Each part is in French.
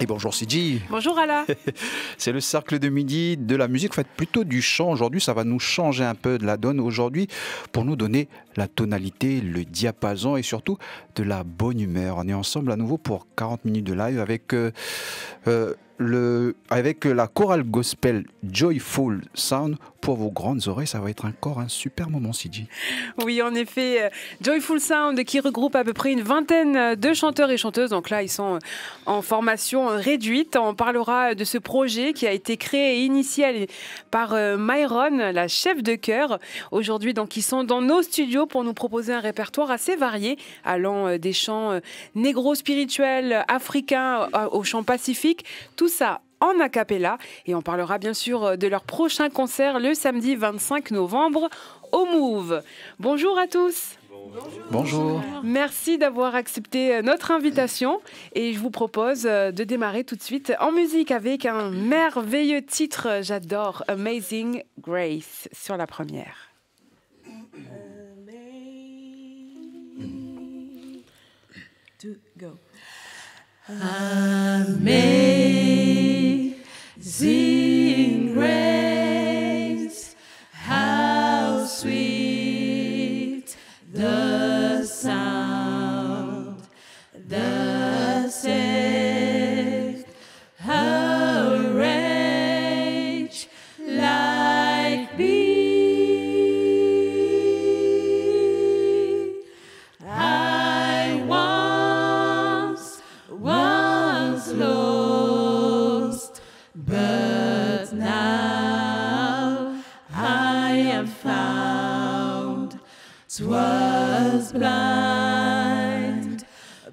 Et bonjour Sidi. Bonjour Ala. C'est le cercle de midi de la musique, faites plutôt du chant. Aujourd'hui, ça va nous changer un peu de la donne aujourd'hui pour nous donner la tonalité, le diapason et surtout de la bonne humeur. On est ensemble à nouveau pour 40 minutes de live avec la chorale gospel Joyful Sound pour vos grandes oreilles. Ça va être encore un super moment, Sidi. Oui, en effet, Joyful Sound qui regroupe à peu près une vingtaine de chanteurs et chanteuses. Donc là, ils sont en formation réduite. On parlera de ce projet qui a été créé et initié par Myron, la chef de chœur. Aujourd'hui, donc, ils sont dans nos studios pour nous proposer un répertoire assez varié, allant des chants négro-spirituels, africains aux chants pacifiques. Tout ça en a cappella, et on parlera bien sûr de leur prochain concert le samedi 25 novembre au Move. Bonjour à tous. Bonjour. Merci d'avoir accepté notre invitation et je vous propose de démarrer tout de suite en musique avec un merveilleux titre, j'adore, Amazing Grace, sur la première. Amazing grace, how sweet the sound that saved a wretch like me. I once was lost, but now I am found. 'Twas blind,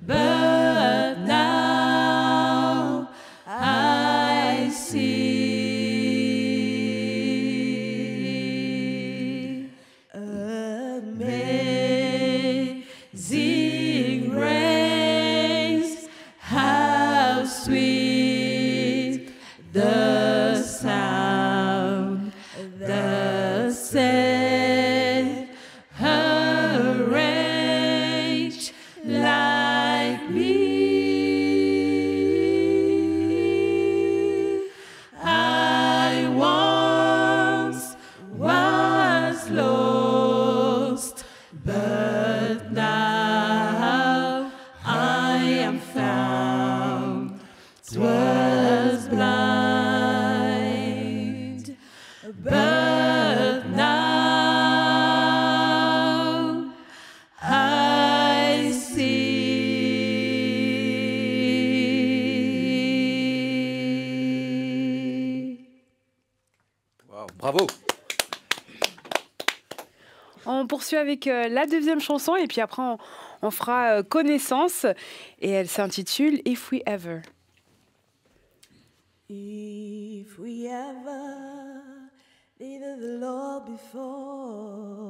but now I see. Amazing grace, how sweet the sound that saved a wretch like me. I once was lost, but now I am found. 'Twas blind, but now I see. Wow, bravo. On poursuit avec la deuxième chanson et puis après on fera connaissance et elle s'intitule If We Ever. If we ever needed the Lord before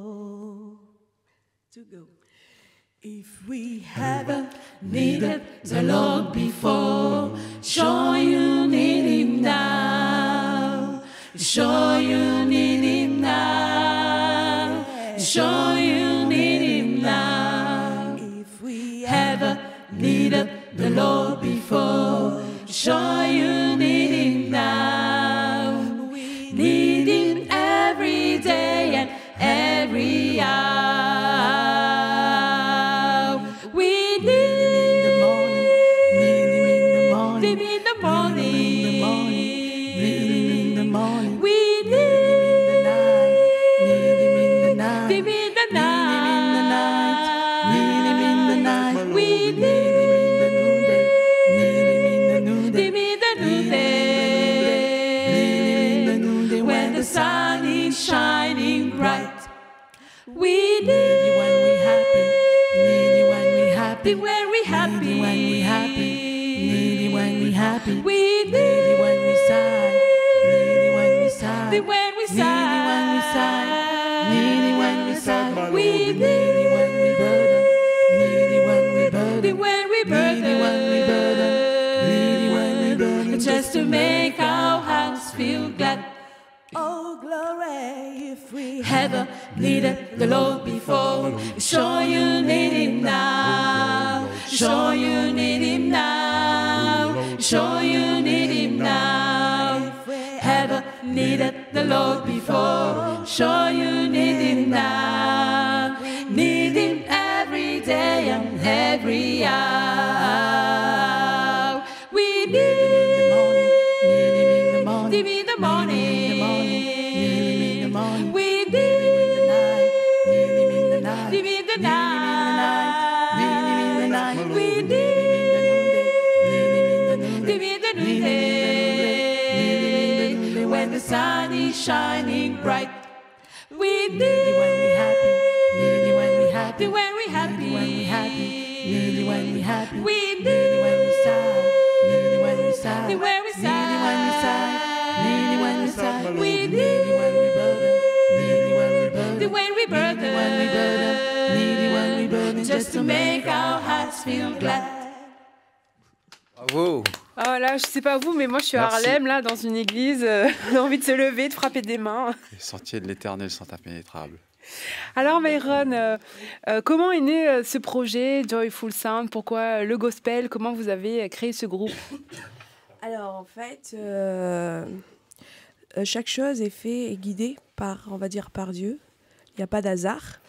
to go. If we ever needed the Lord before, sure you need Him now. Sure you need Him now. Sure you need Him now. If we ever needed the Lord before, sure you need Him now. We need Him every day and every hour. We need Him in the morning, need Him in the morning, need Him in the morning, need Him in the morning. We need Him in the night, need Him in the night, need Him in the night. We need Him in the noonday, need Him in the noonday, need Him in the noonday. When the sun is shining bright, we need you when we happy, need you when we happy, when we happy, when we happy, need you when we happy, we need you when we sigh, need you when we sigh, need when we sigh, need you when we sigh, we need you when we burden, need you when we burden, when we burden, need you when we burden, need you when we burden, just to make our hearts feel glad. Oh glory, if we ever needed the Lord before, sure you need Him now, sure you need Him now, sure you need him now. Ever needed the Lord before? Sure you need him now. Need him every day and every hour. We need him in the morning, in the morning. We need him in the night, in the night. We need him in the noonday, when the sun is shining bright. We need him when we happy, when we happy, when we happy, when we happy, when we happy. We need him when we sad, when we sad, when we sad, when we sad, when we sad. We need him when we burden, when we burden, when we burden, just to make our hearts feel glad. Bravo. Oh là, je sais pas vous, mais moi je suis à Merci. Harlem, là, dans une église. On a envie de se lever, de frapper des mains. Les sentiers de l'Éternel sont impénétrables. Alors Myron, comment est né ce projet Joyful Sound? Pourquoi le gospel? Comment vous avez créé ce groupe? Alors en fait, chaque chose est fait et guidée par, on va dire, par Dieu. Il n'y a pas d'hasard.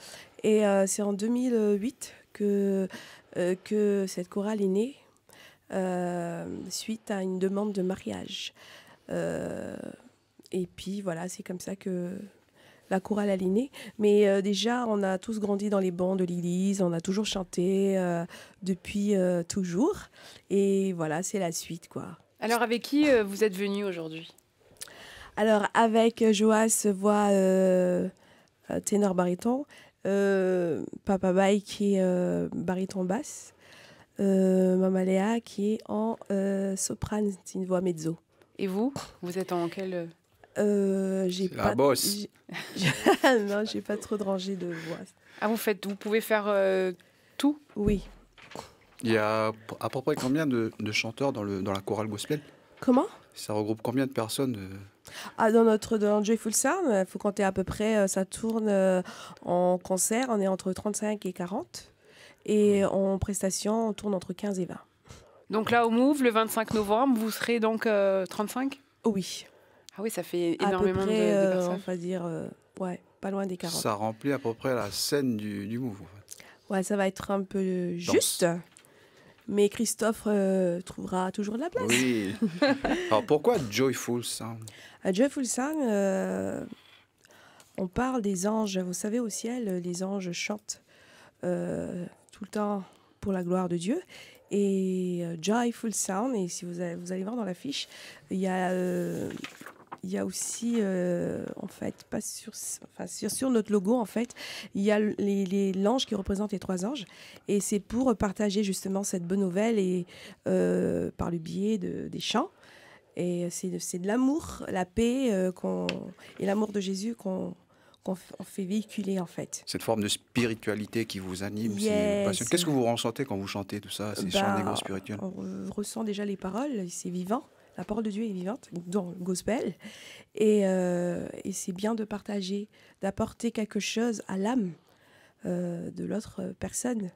Et c'est en 2008 que cette chorale est née, suite à une demande de mariage. Et puis voilà, c'est comme ça que la chorale est née. Mais déjà, on a tous grandi dans les bancs de l'église, on a toujours chanté depuis toujours. Et voilà, c'est la suite, quoi. Alors avec qui vous êtes venu aujourd'hui? Alors avec Joas, voix ténor baryton, Papa Baye qui est baryton basse, Mama Léa qui est en soprane, c'est une voix mezzo. Et vous êtes en quel... J'ai C'est pas la bosse. Non, j'ai pas trop de rangée de voix. Ah, vous pouvez faire tout? Oui. Il y a à peu près combien de chanteurs dans la chorale gospel? Comment? Ça regroupe combien de personnes Ah, dans Joyful Sound, il faut compter à peu près, ça tourne en concert, on est entre 35 et 40. Et en prestation, on tourne entre 15 et 20. Donc là, au Move, le 25 novembre, vous serez donc 35? Oui. Ah oui, ça fait À peu énormément près, de personnes. on va dire, ouais, pas loin des 40. Ça remplit à peu près la scène du Move. En fait. Ouais, ça va être un peu juste. Mais Christophe trouvera toujours de la place. Oui. Alors pourquoi Joyful Sound? À Joyful Sound, on parle des anges. Vous savez, au ciel, les anges chantent tout le temps pour la gloire de Dieu. Et Joyful Sound, et si vous allez voir dans l'affiche, il y a aussi, en fait, pas sur notre logo, en fait, il y a l'ange qui représente les 3 anges. Et c'est pour partager justement cette bonne nouvelle et, par le biais des chants. Et c'est de l'amour, la paix et l'amour de Jésus qu'on fait véhiculer, en fait. Cette forme de spiritualité qui vous anime, Yes. c'est passionnant. Qu'est-ce que vous ressentez quand vous chantez tout ça, ces chants d'égo spirituels? On ressent déjà les paroles, c'est vivant. La parole de Dieu est vivante, dans le gospel. Et c'est bien de partager, d'apporter quelque chose à l'âme de l'autre personne.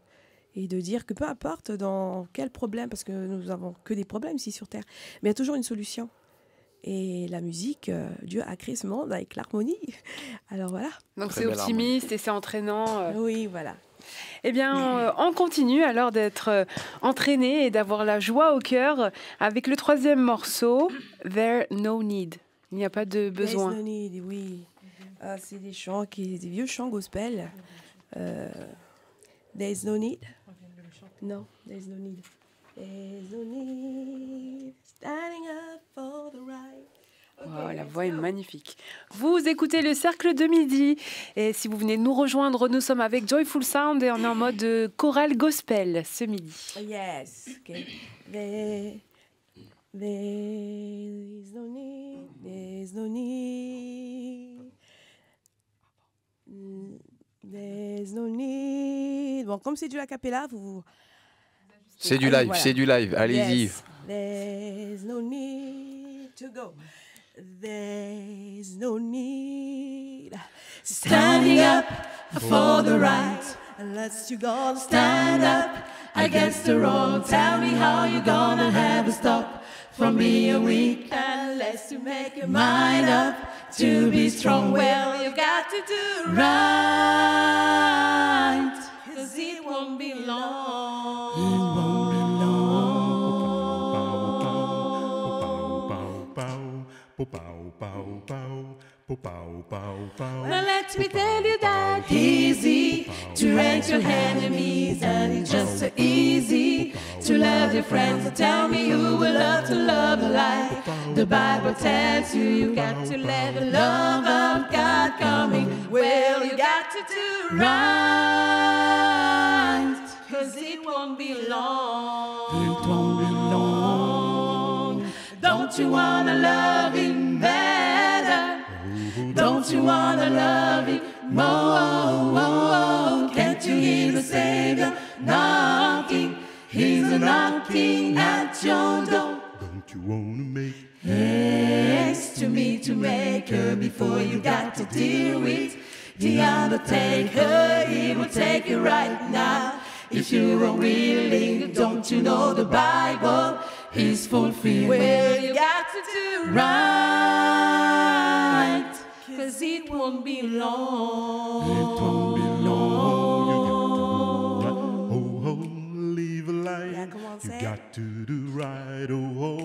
Et de dire que peu importe dans quel problème, parce que nous n'avons que des problèmes ici sur Terre, mais il y a toujours une solution. Et la musique, Dieu a créé ce monde avec l'harmonie. Alors voilà. Donc Très c'est belle optimiste et c'est entraînant. Oui, voilà. Eh bien, on continue alors d'être entraîné et d'avoir la joie au cœur avec le 3e morceau, There No Need. Il n'y a pas de besoin. There's no need, oui. C'est des chants, des vieux chants gospel. There's no need. Non, there's no need. There's no need. Standing up for the right. Oh, la voix est magnifique. Vous écoutez le Cercle de Midi. Et si vous venez de nous rejoindre, nous sommes avec Joyful Sound et on est en mode chorale gospel ce midi. Yes. Okay. There's no need. There's no need. There's no need. Bon, comme c'est du a cappella, vous... C'est du Allez, live, voilà. c'est du live. Allez-y. Yes. There's no need to go. There's no need. Standing up for the right. Unless you're gonna Stand up against the wrong. Tell me how you're gonna have a stop. from being weak, unless you make your mind up to be strong. Well, you got to do right, 'cause it won't be long. It won't be Now let me tell you that easy to hate your enemies, and it's just so easy to love your friends. So tell me who will love to love alike. The Bible tells you you got to let the love of God come in. Well, you got to do right, 'cause it won't be long. It won't be long. Don't you wanna love him better? Don't you wanna love him more? Can't you hear the Savior knocking? He's knocking at your door. Don't you wanna make Next to me to make her before you got to deal with the undertaker. He will take you right now. If you are willing, don't you know the Bible is fulfilled? Well, you got to do right, 'cause it won't be long. it won't be long. You got to do right. Oh, oh, leave a light. Yeah, come on, You say got to do right. Oh, oh,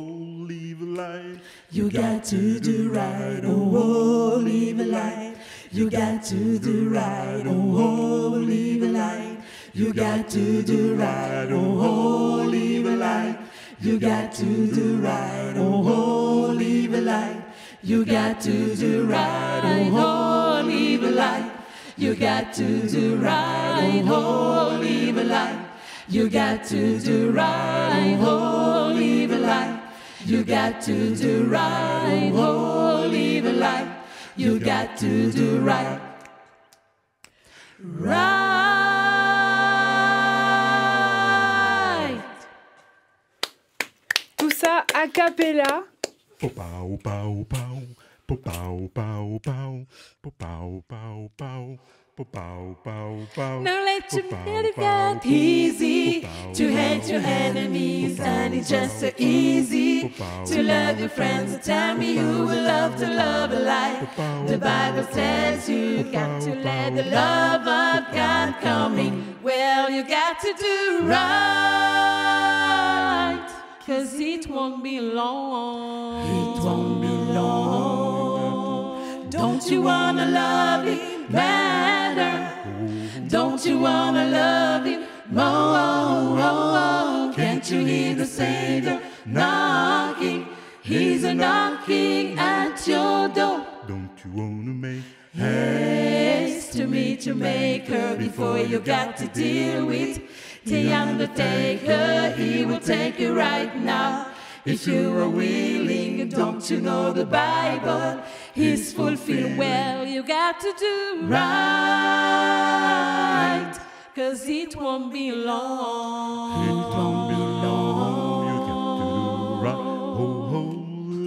leave a light. You got to do right, oh, oh, leave a light. You got to do right, oh, oh, leave a light. You got to do right, oh, oh, leave a light. You got to do right, oh, oh, leave a light. You got to do right, oh, leave a light. You got to do right, oh, leave a light. You got to do right, oh, leave a light. You got to do right, oh, leave a light. You got to do right. Right. Tout ça a cappella. Pow, pow, pow, pow. Pow, pow, pow, pow. Pow, pow, pow, pow. Pow, pow, pow, pow. Now let Pow, you pow, get it pow, that pow. easy Pow, pow, to hate pow, your pow. enemies, Pow, pow, and it's just so pow, easy pow, pow, to love your friends. So tell me who will love to love alike. The Bible tells you got to let the love of God come in. Well, you got to do right, 'cause it won't be long. It won't be long. Don't you wanna love him better? Don't you wanna love him more? Can't you hear the Savior knocking? He's a knocking at your door. Don't you wanna make Haste to meet your maker before you got to deal with the undertaker. He will take you right now. If you are willing, don't you know the Bible is fulfilled? Well, you got to do right, 'cause it won't be long. It won't be long. You got to do right. Oh, oh,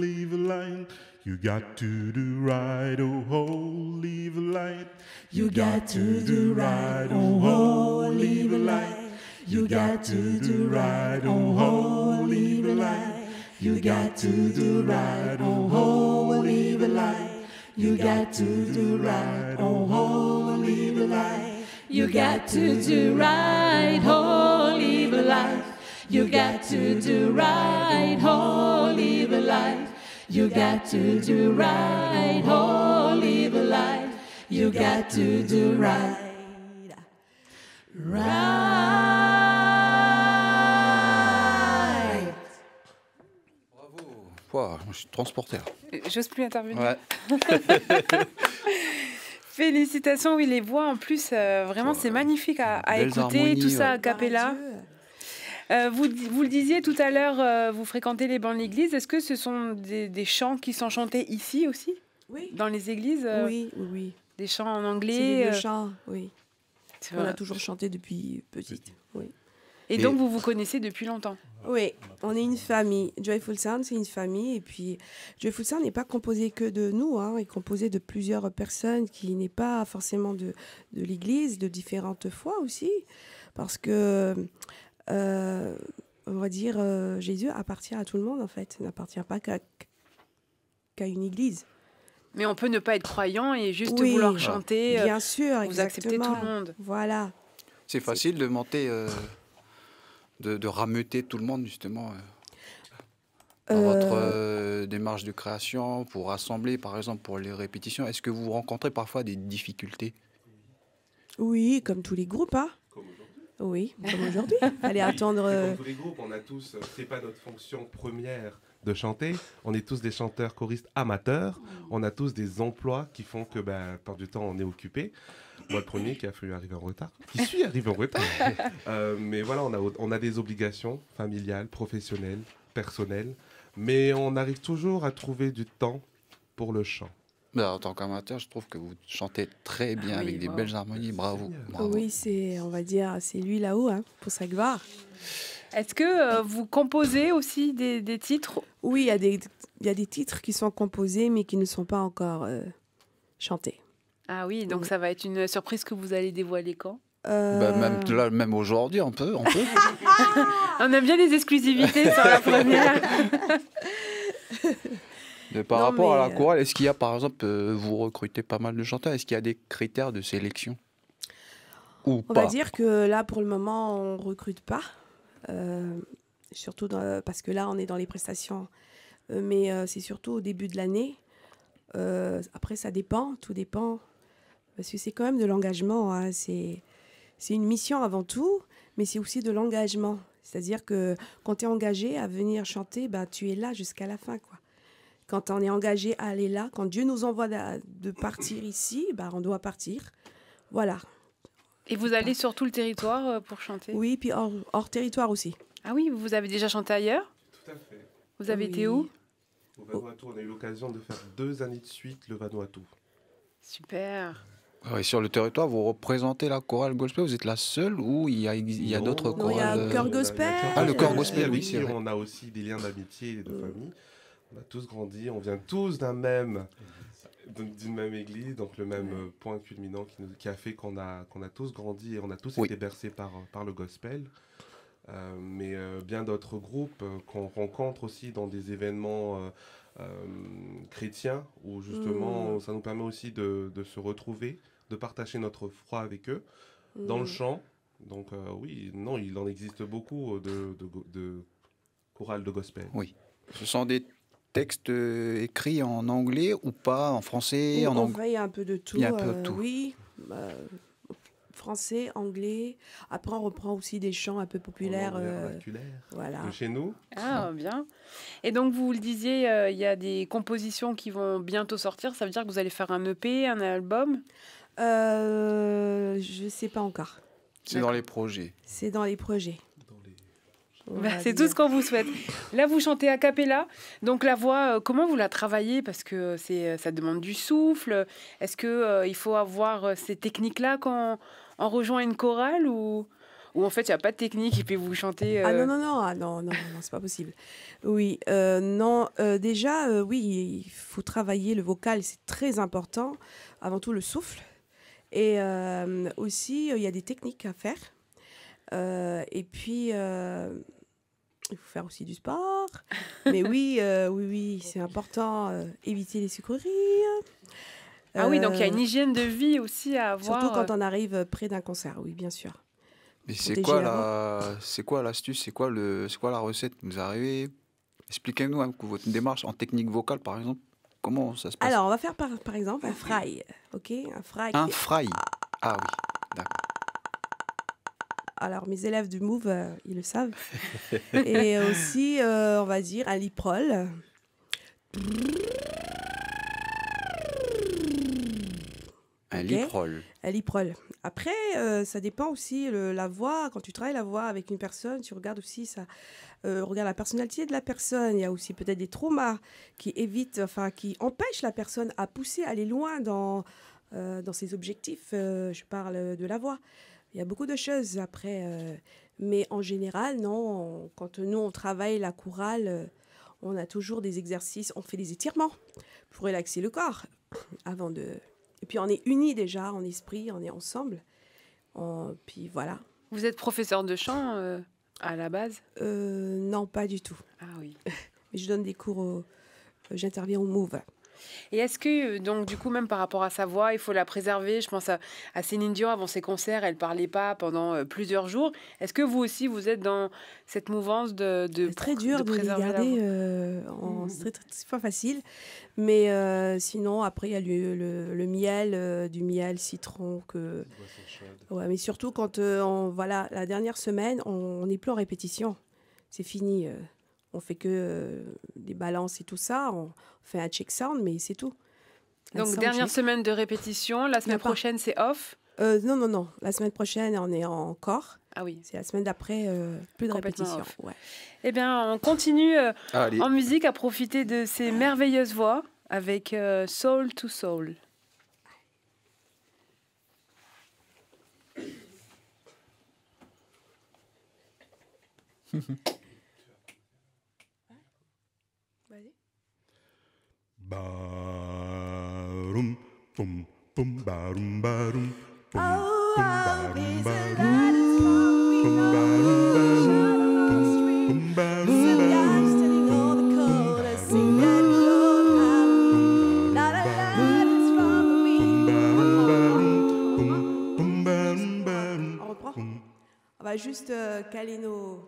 leave a light. You got to do right. Oh, oh, leave a light. You got to do right, oh, oh, leave a light. You got to do right, oh, oh, leave a light. You got to do right, oh, oh, leave a light. You got to do right, oh, oh, leave a light. You got to do right, oh, leave a light. You got to do right, oh, leave a light. You got to do right, oh, leave a light. You got to do right. Right. Bravo. Wow, je suis transporté là. J'ose plus intervenir. Ouais. Félicitations, oui, les voix en plus, vraiment, c'est magnifique à Belles écouter, harmonies, tout ça ouais. a cappella. Vous le disiez tout à l'heure, vous fréquentez les bancs de l'église. Est-ce que ce sont des chants qui sont chantés ici aussi, Oui. dans les églises Oui, oui, oui. Des chants en C'est anglais les vieux chants, oui. c'est On vrai. a toujours chanté depuis petite. Oui. Et donc, vous vous connaissez depuis longtemps. Oui, on est une famille. Joyful Sound, c'est une famille. Et puis, Joyful Sound n'est pas composé que de nous. Il est composé de plusieurs personnes qui n'est pas forcément de l'Église, de différentes foi aussi. Parce que on va dire, Jésus appartient à tout le monde, en fait. Il n'appartient pas qu'à une église. Mais on peut ne pas être croyant et juste Oui, vouloir chanter. Bien sûr, vous acceptez tout exactement. le monde. Voilà. C'est facile de monter, de rameuter tout le monde, justement, dans votre démarche de création, pour rassembler, par exemple, pour les répétitions. Est-ce que vous rencontrez parfois des difficultés? Oui, comme tous les groupes, hein. Oui, comme aujourd'hui. Fallait attendre. C'est comme tous les groupes, on a tous, c'est pas notre fonction première de chanter. On est tous des chanteurs choristes amateurs. On a tous des emplois qui font que, la plupart du temps, on est occupé. Moi, le premier qui a fallu arriver en retard, qui suis arrivé en retard. Mais voilà, on a des obligations familiales, professionnelles, personnelles. Mais on arrive toujours à trouver du temps pour le chant. En tant qu'amateur, je trouve que vous chantez très bien, Ah oui, avec des wow. belles harmonies. Bravo. Bravo. Oui, on va dire, c'est lui là-haut, hein, pour sa gloire. Est-ce que vous composez aussi des titres? Oui, il y a des titres qui sont composés, mais qui ne sont pas encore chantés. Ah oui, donc Oui. ça va être une surprise que vous allez dévoiler quand? Même aujourd'hui, on peut. On aime bien les exclusivités sur la première. Par Non, rapport à la mais, chorale, est-ce qu'il y a, par exemple, vous recrutez pas mal de chanteurs, est-ce qu'il y a des critères de sélection? Ou On pas? va dire que là, pour le moment, on ne recrute pas. Surtout parce que là, on est dans les prestations. Mais c'est surtout au début de l'année. Après, ça dépend, tout dépend. Parce que c'est quand même de l'engagement. Hein. C'est une mission avant tout, mais c'est aussi de l'engagement. C'est-à-dire que quand tu es engagé à venir chanter, tu es là jusqu'à la fin, quoi. Quand on est engagé à aller là, quand Dieu nous envoie de partir ici, on doit partir. Voilà. Et vous allez sur tout le territoire pour chanter? Oui, puis hors territoire aussi. Ah oui, vous avez déjà chanté ailleurs? Tout à fait. Vous avez été Oui. où? Au Vanuatu, on a eu l'occasion de faire 2 années de suite le Vanuatu. Super. Ouais, sur le territoire, vous représentez la chorale gospel, vous êtes la seule ou il y a d'autres Non, il y a chorales? chœur gospel. Ah, le chœur gospel, oui, c'est vrai. On a aussi des liens d'amitié et de famille. On a tous grandi, on vient tous d'une même église, donc le même point culminant qui a fait qu'on a tous grandi et on a tous Oui. été bercés par le gospel. Mais bien d'autres groupes qu'on rencontre aussi dans des événements chrétiens où justement ça nous permet aussi de se retrouver, de partager notre foi avec eux dans le chant. Donc oui, non, il en existe beaucoup de chorales de gospel. Oui. Ce sont des textes écrits en anglais ou pas, en français, en anglais? Il y a un peu de tout. Il y a un peu de tout. Oui, français, anglais. Après, on reprend aussi des chants un peu populaires. En langue vernaculaire Voilà. de chez nous. Ah, bien. Et donc, vous le disiez, il y a des compositions qui vont bientôt sortir. Ça veut dire que vous allez faire un EP, un album? Je ne sais pas encore. C'est dans les projets. C'est dans les projets. On va C'est dire. tout ce qu'on vous souhaite. Là, vous chantez a cappella. Donc, la voix, comment vous la travaillez? Parce que ça demande du souffle. Est-ce qu'il faut avoir ces techniques-là quand on rejoint une chorale ou en fait, il n'y a pas de technique et puis vous chantez... Ah non, c'est pas possible. Oui, non, déjà, oui, il faut travailler le vocal, c'est très important. Avant tout, le souffle. Et aussi, il y a des techniques à faire. Et puis, il faut faire aussi du sport. Mais oui, c'est important. Éviter les sucreries. Ah oui, donc il y a une hygiène de vie aussi à avoir. Surtout quand on arrive près d'un concert, oui, bien sûr. Mais Protéger c'est quoi l'astuce, c'est quoi la recette? Vous arrivez, expliquez-nous votre démarche en technique vocale, par exemple. Comment ça se passe? Alors, on va faire par exemple un fry, ok? Un fry. Un fry. Ah oui, d'accord. Alors, mes élèves du Move, ils le savent. Et aussi, on va dire, un liprol. Un Ok. liprol. Un liprol. Après, ça dépend aussi, la voix. Quand tu travailles la voix avec une personne, tu regardes aussi ça. Regarde la personnalité de la personne. Il y a aussi peut-être des traumas qui empêchent la personne à pousser, à aller loin dans ses objectifs. Je parle de la voix. Il y a beaucoup de choses après. Mais en général, non. Quand nous, on travaille la chorale, on a toujours des exercices. On fait des étirements pour relaxer le corps avant de... Et puis, on est unis déjà en esprit, on est ensemble. Puis voilà. Vous êtes professeur de chant À la base? Non, pas du tout. Ah oui. Mais je donne des cours, j'interviens au Move. Et est-ce que, donc, du coup, même par rapport à sa voix, il faut la préserver? Je pense à Céline Dion, avant ses concerts, elle ne parlait pas pendant plusieurs jours. Est-ce que vous aussi, vous êtes dans cette mouvance C'est très dur de les préserver la garder voix? c'est pas facile. Mais sinon, après, il y a le miel, du miel, citron. Boisson chaude. Ouais, mais surtout quand voilà, la dernière semaine, on n'est plus en répétition. C'est fini. On fait que des balances et tout ça. On fait un check sound, mais c'est tout. Un Donc, sound dernière check. semaine de répétition. La semaine pas. prochaine, c'est off? Non. La semaine prochaine, on est encore. Ah oui. C'est la semaine d'après, plus de Complètement répétition. off. Ouais. Eh bien, on continue Allez. en musique à profiter de ces merveilleuses voix avec Soul to Soul. Vas-y. Ba-rum, bum, bum, ba-rum, ba-rum, bum, Oh, bum, I'll ba-rum, be ba-rum, the light is coming bum, on, ba-rum, ba-rum, on the street. bum, ba-rum, Some ba-rum, guys standing on the corner sing that Lord harmony. Not a light is from the wind. On reprend. On va juste caler nos.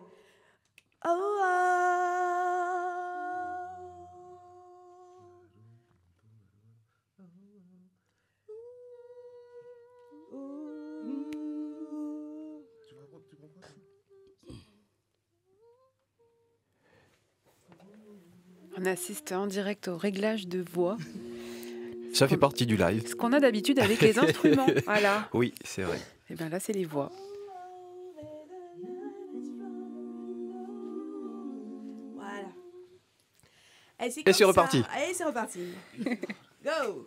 On assiste en direct au réglage de voix. Ça fait partie du live. Ce qu'on a d'habitude avec les instruments. Voilà. Oui, c'est vrai. Et bien là, c'est les voix. Voilà. Et Et c'est reparti. Allez, c'est reparti. Go.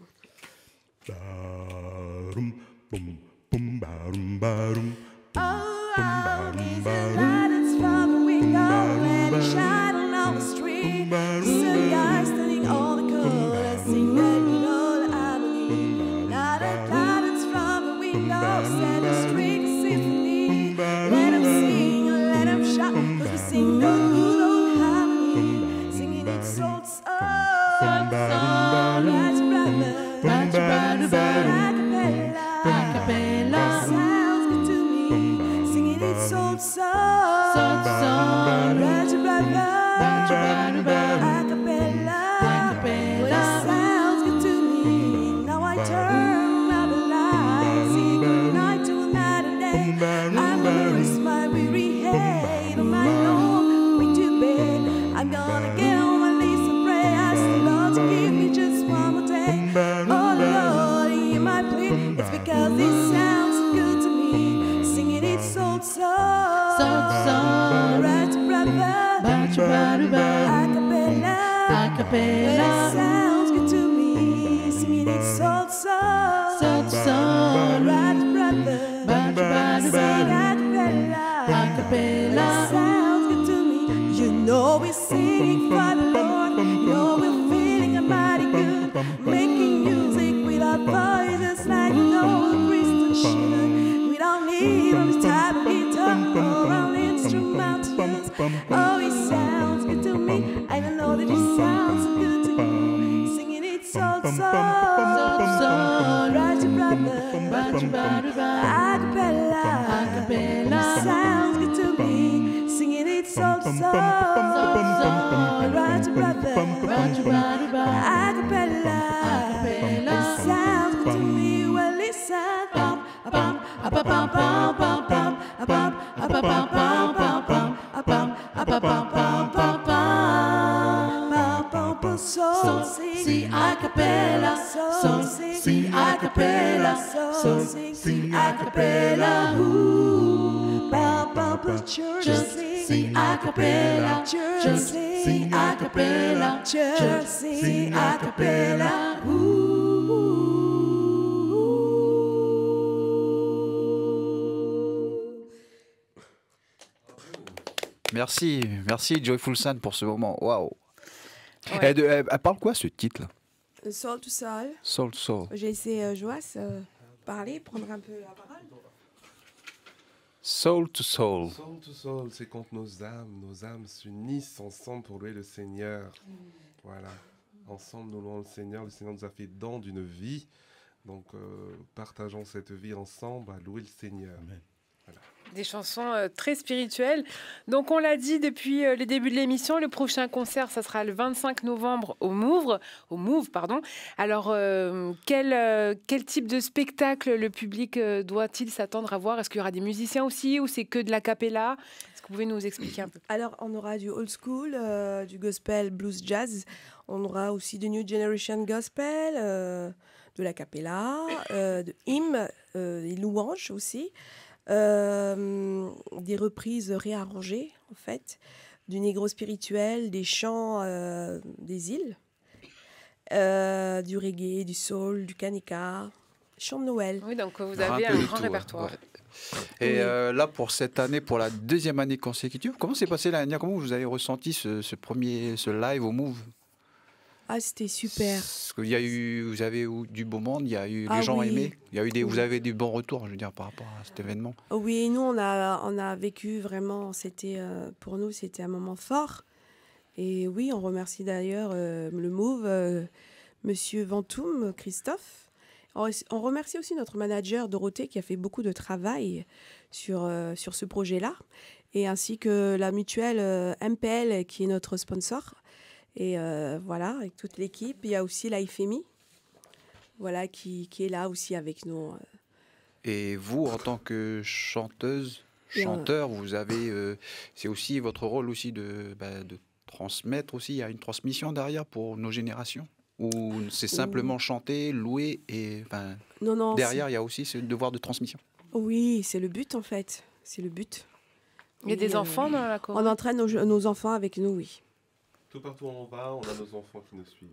Ba-rum, bum, bum, ba-rum, ba-rum, Oh, I'll be the light that's from the window, let it shine on all the street. Some guys standing on the corner sing that Lord harmony. Not a light that's from the window, set the street a symphony. Let them sing, let them shout, 'cause we sing the good old harmony. Singing it soul to soul. Right, brother. Acapella. Sounds good to me. Singing it soul to soul. Right, brother. Acapella. Well, it sounds good to me. Now I turn out the lights. Sing good night to night and day. I'm gonna rest my weary head on my own way to bed. I'm gonna get on my knees and pray. Ask the Lord to give me just one more day. Oh Lord, hear my plea. It's because it sounds good to me. Singing it soul to soul. Right, brother. Acapella. Well, it sounds good to me. Singing it soul to soul. Right, brother. Sing acapella. Sounds good to me. You know we're singing for the Lord. You know we're feeling mighty good. Making music with our voices like no Christian should. We don't need all this type of guitar or on instrumentals. Oh, it sounds good to me. I don't know that it sounds so good to me. Singing it soul to soul. Right, brother. Acapella. Sounds good to me. Singing it soul to soul. Right, brother. Acapella. Sounds good to me. Well, listen. Soul, sing acapella. Soul, sing acapella. Soul, sing acapella. Ooh, church, sing acapella. Church, sing acapella. Church, sing acapella. Merci, merci Joyful Sun pour ce moment. Waouh. Ouais. Elle parle quoi ce titre là? Soul to soul. Soul to Soul. J'ai laissé Joas parler, prendre un peu la parole. Soul to Soul. Soul to soul, c'est quand nos âmes s'unissent ensemble pour louer le Seigneur. Voilà. Ensemble, nous louons le Seigneur. Le Seigneur nous a fait don d'une vie. Donc, partageons cette vie ensemble à louer le Seigneur. Amen. Des chansons très spirituelles. Donc, on l'a dit depuis le début de l'émission, le prochain concert, ça sera le 25 novembre au Move. Alors, quel type de spectacle le public doit-il s'attendre à voir? Est-ce qu'il y aura des musiciens aussi ou c'est que de la cappella? Est-ce que vous pouvez nous expliquer un peu? Alors, on aura du old school, du gospel, blues, jazz. On aura aussi du New Generation Gospel, de la cappella, de hymnes, des louanges aussi. Des reprises réarrangées en fait, du négro spirituel, des chants des îles, du reggae, du soul, du kanika, chants de Noël. Oui, donc vous Un avez peu un de grand tout, répertoire. ouais. Et là, pour cette année, pour la deuxième année consécutive, comment s'est passé l'année dernière? Comment vous avez ressenti ce live au Move? Ah, c'était super. Parce qu'il y a eu, vous avez eu du beau monde, il y a eu, Ah les gens oui. aimé, il y a eu Oui. vous avez des bons retours, je veux dire, par rapport à cet événement. Oui, nous on a vécu vraiment, c'était pour nous c'était un moment fort. Et oui, on remercie d'ailleurs le Move, Monsieur Ventoum, Christophe. On remercie aussi notre manager Dorothée qui a fait beaucoup de travail sur ce projet-là, et ainsi que la mutuelle MPL qui est notre sponsor. Et voilà, avec toute l'équipe. Il y a aussi la FMI, voilà, qui est là aussi avec nous. Et vous, en tant que chanteuse, chanteur, vous avez, c'est aussi votre rôle aussi de transmettre aussi. Il y a une transmission derrière pour nos générations. Ou c'est simplement chanter, louer et Non, derrière il y a aussi ce devoir de transmission. oui, c'est le but en fait. C'est le but. Il y a des enfants dans la chorale? On entraîne nos enfants avec nous, oui. Tout partout où on va, on a nos enfants qui nous suivent.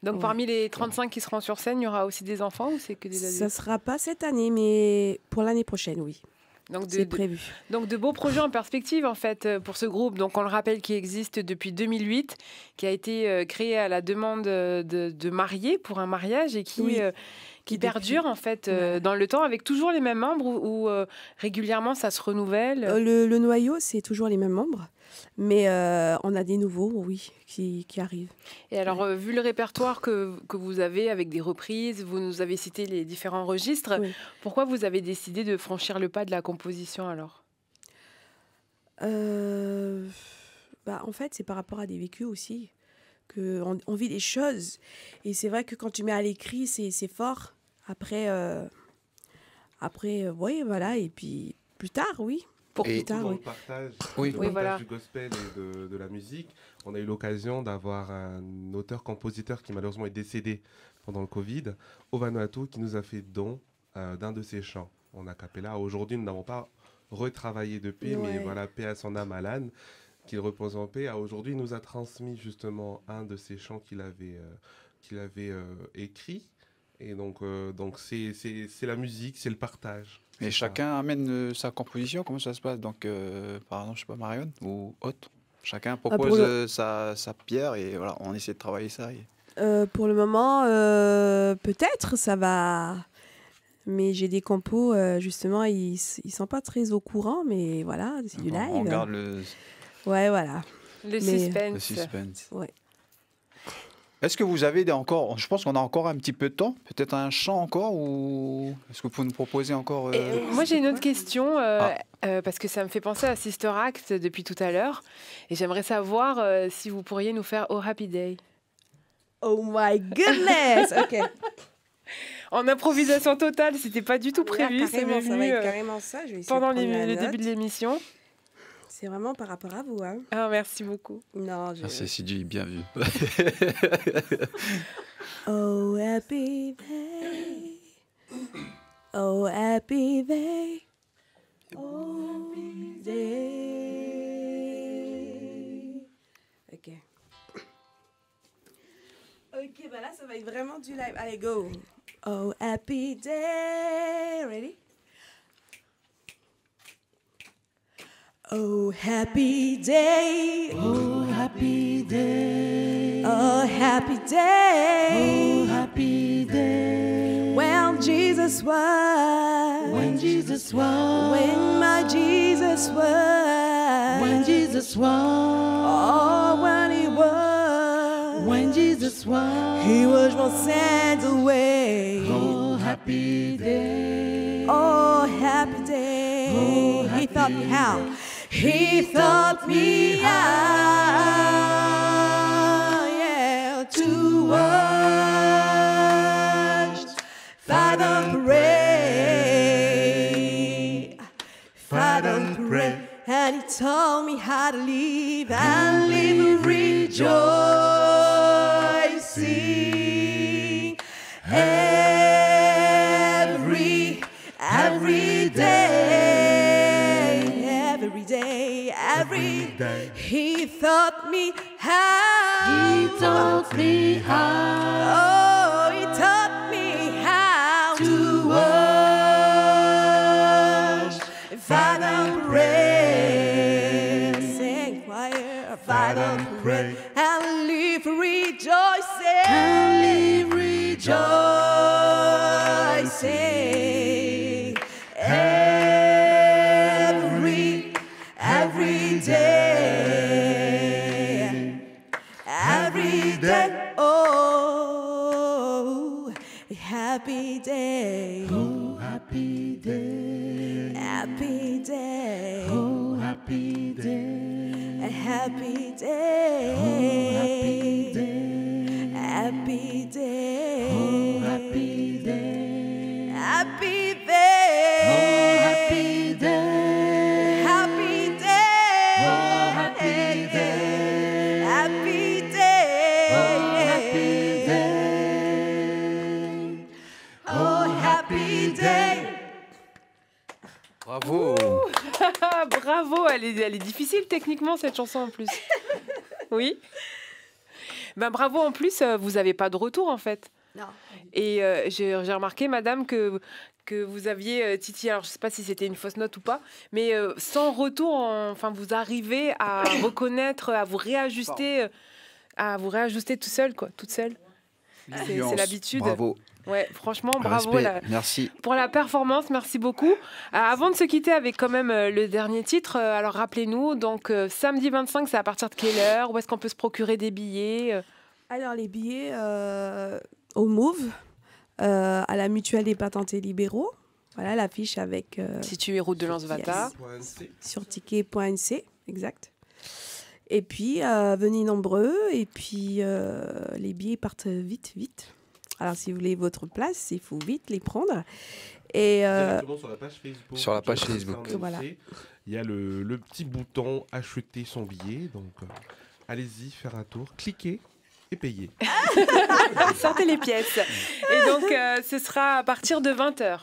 Donc Ouais. parmi les 35 qui seront sur scène, il y aura aussi des enfants ou c'est que des adultes? Ça sera pas cette année, mais pour l'année prochaine, oui. Donc C'est prévu. donc de beaux projets en perspective en fait pour ce groupe. Donc on le rappelle, qui existe depuis 2008, qui a été créé à la demande de mariés pour un mariage et qui Oui. qui Depuis- perdure en fait Ouais. dans le temps avec toujours les mêmes membres ou régulièrement ça se renouvelle. Le noyau, c'est toujours les mêmes membres, mais on a des nouveaux, oui, qui arrivent. Et alors vu le répertoire que vous avez avec des reprises, vous nous avez cité les différents registres. Oui. Pourquoi vous avez décidé de franchir le pas de la composition alors? En fait, c'est par rapport à des vécus aussi, qu'on vit des choses. Et c'est vrai que quand tu mets à l'écrit, c'est fort. Après, oui, voilà. Et puis, plus tard, oui. Pour Et plus tard, Dans oui. le partage, Oui. le Oui, partage voilà. du gospel et de la musique, on a eu l'occasion d'avoir un auteur-compositeur qui malheureusement est décédé pendant le Covid, au Vanuatu, qui nous a fait don d'un de ses chants en a cappella. Aujourd'hui, nous n'avons pas retravaillé depuis, mais Ouais. voilà, paix à son âme, Alan, qu'il repose en paix. Aujourd'hui, il nous a transmis justement un de ses chants qu'il avait écrit. Et donc c'est la musique, c'est le partage. Et C'est ça. chacun amène sa composition. Comment ça se passe? Donc, par exemple, je sais pas, Marion ou autre. Chacun propose pour le- sa pierre et voilà, on essaie de travailler ça. Et... Pour le moment, peut-être, ça va. Mais j'ai des compos, justement, ils sont pas très au courant, mais voilà, c'est du live. On garde le Ouais, voilà. Le Mais- suspense. suspense. Ouais. Est-ce que vous avez encore, je pense qu'on a encore un petit peu de temps, peut-être un chant encore, ou est-ce que vous pouvez nous proposer encore Et, moi, j'ai une autre question, parce que ça me fait penser à Sister Act depuis tout à l'heure. Et j'aimerais savoir si vous pourriez nous faire Oh Happy Day. Oh my goodness! OK. En improvisation totale, c'était pas du tout prévu. Là, C'est carrément, ça va venu être carrément ça. Je vais essayer pendant de prendre la le note. début de l'émission. C'est vraiment par rapport à vous, hein? Ah, merci beaucoup. Non, je... C'est Sidi, bien vu. Oh, happy day. Oh, happy day. Oh, happy day. OK. OK, bah là, ça va être vraiment du live. Allez, go. Oh, happy day. Ready? Oh, happy day. Oh, happy day. Oh, happy day. Oh, happy day. Well, Jesus Jesus was. When Jesus was. When my Jesus was. When Jesus was. Oh, when he was. When Jesus was. He was my sins away. Oh, happy day. Oh, happy day. Oh, He taught me happy how. day. He taught me how. Yeah, to wash, fight and pray, fight and pray. And he taught me how to live and live rejoicing every day, every day. He taught me how. He taught me how. Oh, he taught me how To wash, fight and pray, sing choir, fight and pray, and live rejoicing, and live rejoicing every day. Oh, happy day. Oh, happy day. Happy day. Oh, happy day. A happy day. Oh, happy day. Happy day. Oh, happy day. Happy day. Oh, happy day. Happy day. Oh, happy day. Happy day. Oh, happy day. Oh, happy day. Bravo. Bravo, elle est difficile techniquement cette chanson en plus. Oui. Ben bravo en plus, vous n'avez pas de retour en fait. Non. Et j'ai remarqué, madame, que vous aviez titillé, alors je ne sais pas si c'était une fausse note ou pas, mais sans retour, enfin vous arrivez à reconnaître, à vous réajuster tout seul, quoi, toute seule. C'est l'habitude. Bravo. Ouais, franchement, bravo Respect. Merci. pour la performance, merci beaucoup. Avant de se quitter avec quand même le dernier titre, alors rappelez-nous, donc samedi 25, c'est à partir de quelle heure? Où est-ce qu'on peut se procurer des billets? Alors, les billets au Move, à la Mutuelle des Patentés Libéraux. Voilà l'affiche avec Situé route de Lansvata. sur ticket.nc, exact. Et puis, venez nombreux. Et puis, les billets partent vite. Alors, si vous voulez votre place, il faut vite les prendre. Et Directement sur la page Facebook. Sur la page Facebook. Voilà. Il y a le petit bouton acheter son billet. Donc, allez-y, faire un tour, cliquez et payez. Sortez les pièces. Et donc, ce sera à partir de 20h.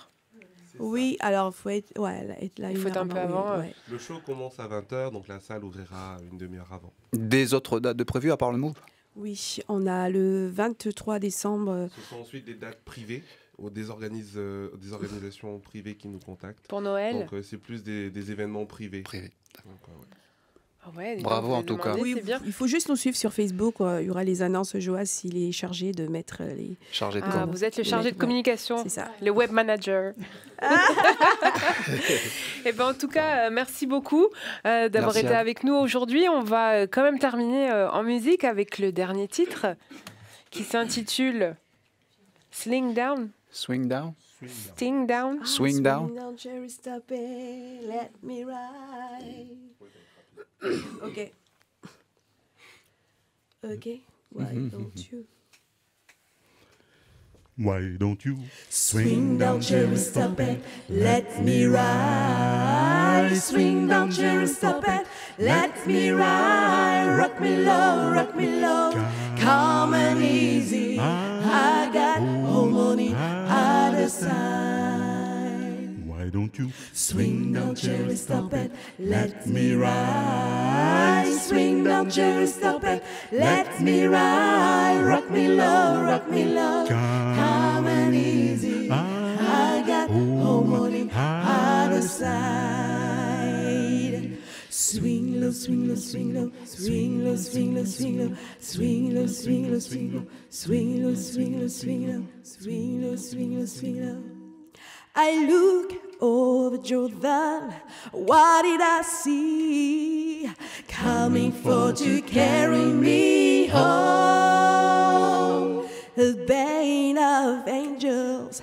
oui, alors il faut être là Il faut être un peu avant, ouais. Le show commence à 20h, donc la salle ouvrira une demi-heure avant. Des autres dates de prévues à part le Move? Oui, on a le 23 décembre. Ce sont ensuite des dates privées ou des organisations privées qui nous contactent. Pour Noël. Donc c'est plus des événements privés. Privé. Donc, ouais. Ah ouais, Bravo, donc, en tout cas. demandez, Oui, c'est bien. il faut juste nous suivre sur Facebook. Il y aura les annonces. Joas, il est chargé de mettre les. Chargé de Ah, com. vous êtes le Les chargé mecs, de communication, C'est ça. le web manager. Et ben en tout cas, merci beaucoup d'avoir Merci été à- avec nous aujourd'hui. On va quand même terminer en musique avec le dernier titre qui s'intitule Sling Down, Swing down. Sting Down. Swing down. Cherry, stop it, let me ride. Ok. Ok. Why don't you? Why don't you Swing down, cherry, stop it, let me ride. Swing down, cherry, stop it, let me ride. Rock me low, calm and easy. I got harmony other side. Why don't you Swing down, cherry, stop it, let me ride. Swing down, cherry, stop it, let me ride. Rock me low, calm and easy. I got harmony other side. Swing low, swing low, swing low, swing low, swing low, swing low, swing low, swing low, swing low, swing low, swing low, swing low, swing low, swing low, swing low. I look over Jordan, what did I see? Coming for to carry me home. A band of angels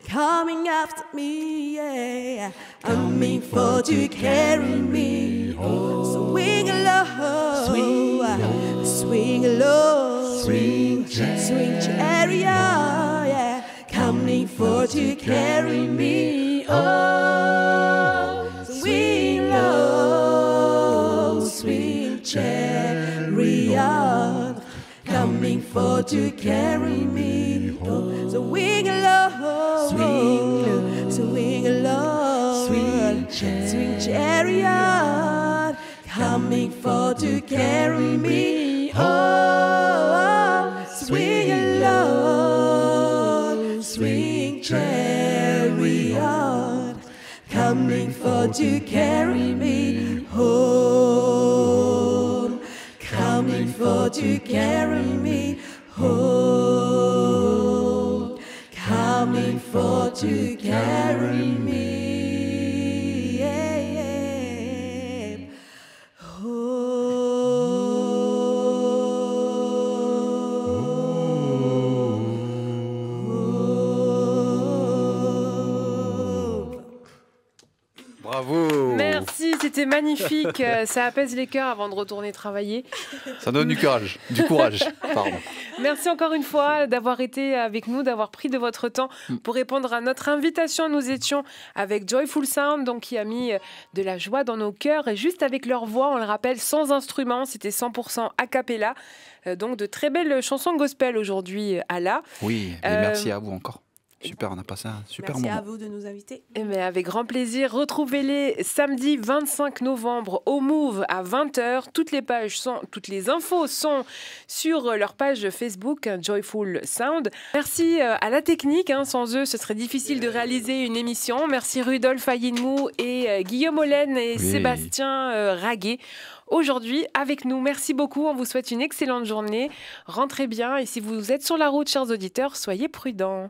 coming after me, yeah. Coming for to carry me home. Swing low, swing low, swing chariot, yeah. Coming for to carry me home. Swing low, swing chariot. Coming for to carry me home. Swing low, swing low, swing chariot. Coming for to carry me home. Swing low, swing chariot. Coming for to carry me home. Coming for to carry me home. Coming for to carry me home. Bravo. Merci, c'était magnifique. Ça apaise les cœurs avant de retourner travailler. Ça donne du courage. Pardon. Merci encore une fois d'avoir été avec nous, d'avoir pris de votre temps pour répondre à notre invitation. Nous étions avec Joyful Sound, donc, qui a mis de la joie dans nos cœurs. Et juste avec leur voix, on le rappelle, sans instrument, c'était 100% a cappella. Donc de très belles chansons gospel aujourd'hui à la. Oui, et merci à vous encore. Super, on a passé un super moment. Merci à vous de nous inviter. Mais avec grand plaisir. Retrouvez-les samedi 25 novembre au Move à 20h. Toutes les infos sont sur leur page Facebook Joyful Sound. Merci à la technique. Sans eux, ce serait difficile de réaliser une émission. Merci Rudolf Ayinmou et Guillaume Hollen et Sébastien Raguet. Aujourd'hui, avec nous. Merci beaucoup. On vous souhaite une excellente journée. Rentrez bien. Et si vous êtes sur la route, chers auditeurs, soyez prudents.